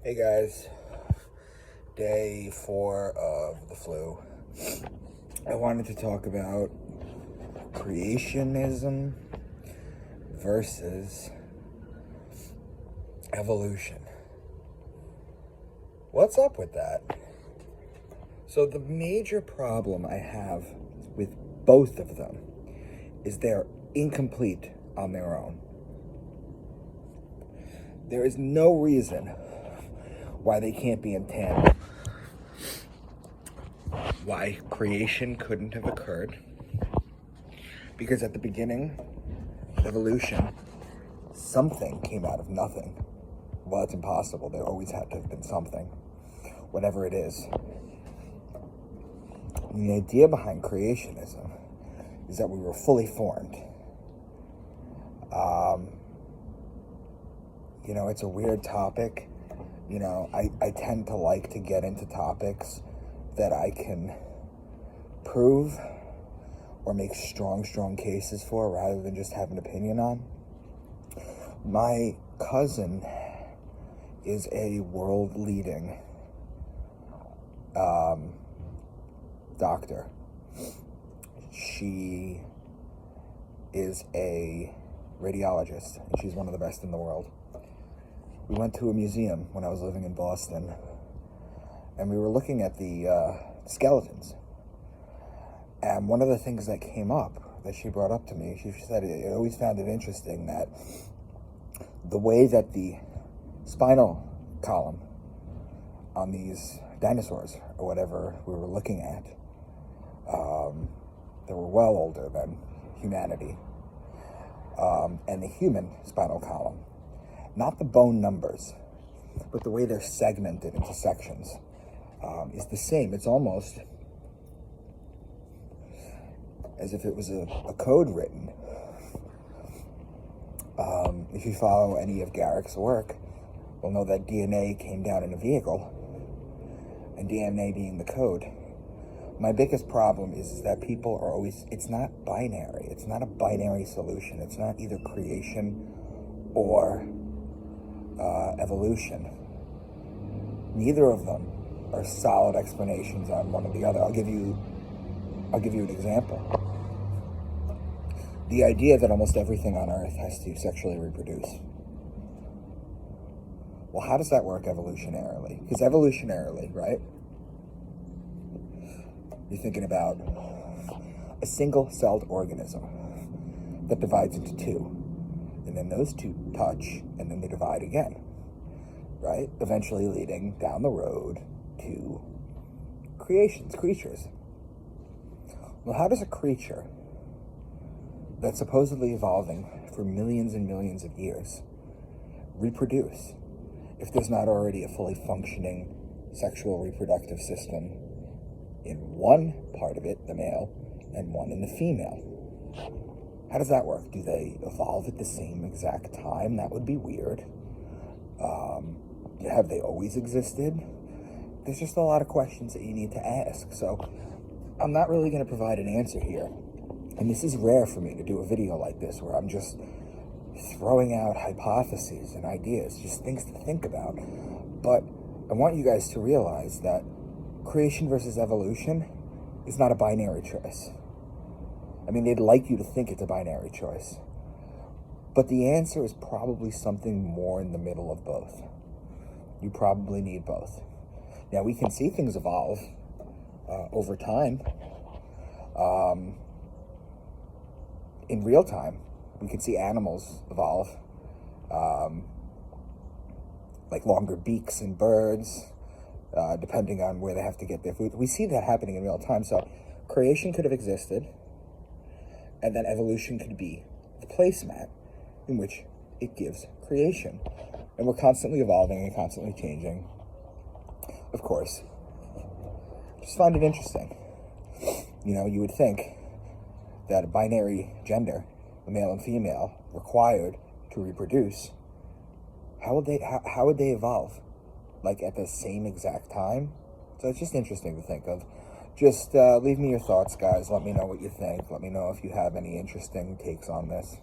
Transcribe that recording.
Hey guys, day 4 of the flu. I wanted to talk about creationism versus evolution. What's up with that? So the major problem I have with both of them is they're incomplete on their own. There is no reason why they can't be in tandem. Why creation couldn't have occurred. Because at the beginning, evolution, something came out of nothing. Well, it's impossible. There always had to have been something, whatever it is. And the idea behind creationism is that we were fully formed. It's a weird topic. I tend to like to get into topics that I can prove or make strong cases for rather than just have an opinion on. My cousin is a world-leading doctor. She is a radiologist, and she's one of the best in the world. We went to a museum when I was living in Boston, and we were looking at the skeletons. And one of the things that came up, that she brought up to me, she said it always found it interesting that the way that the spinal column on these dinosaurs, or whatever we were looking at, they were well older than humanity, and the human spinal column, not the bone numbers, but the way they're segmented into sections, is the same. It's almost as if it was a code written. If you follow any of Garrick's work, you'll know that DNA came down in a vehicle, and DNA being the code. My biggest problem is that people are always, it's not binary. It's not a binary solution. It's not either creation or evolution. Neither of them are solid explanations on one or the other. I'll give you an example. The idea that almost everything on Earth has to sexually reproduce. Well, how does that work evolutionarily? Because evolutionarily, right? You're thinking about a single-celled organism that divides into two. And then those two touch, and then they divide again, right? Eventually leading down the road to creatures. Well, how does a creature that's supposedly evolving for millions and millions of years reproduce if there's not already a fully functioning sexual reproductive system in one part of it, the male, and one in the female? How does that work? Do they evolve at the same exact time? That would be weird. Have they always existed? There's just a lot of questions that you need to ask. So I'm not really going to provide an answer here. And this is rare for me to do a video like this where I'm just throwing out hypotheses and ideas, just things to think about. But I want you guys to realize that creation versus evolution is not a binary choice. I mean, they'd like you to think it's a binary choice. But the answer is probably something more in the middle of both. You probably need both. Now, we can see things evolve over time. In real time, we can see animals evolve, like longer beaks in birds, depending on where they have to get their food. We see that happening in real time. So creation could have existed, and then evolution could be the placemat in which it gives creation. And we're constantly evolving and constantly changing. Of course. Just find it interesting. You would think that a binary gender, a male and female, required to reproduce, how would they evolve? Like at the same exact time? So it's just interesting to think of. Just leave me your thoughts, guys. Let me know what you think. Let me know if you have any interesting takes on this.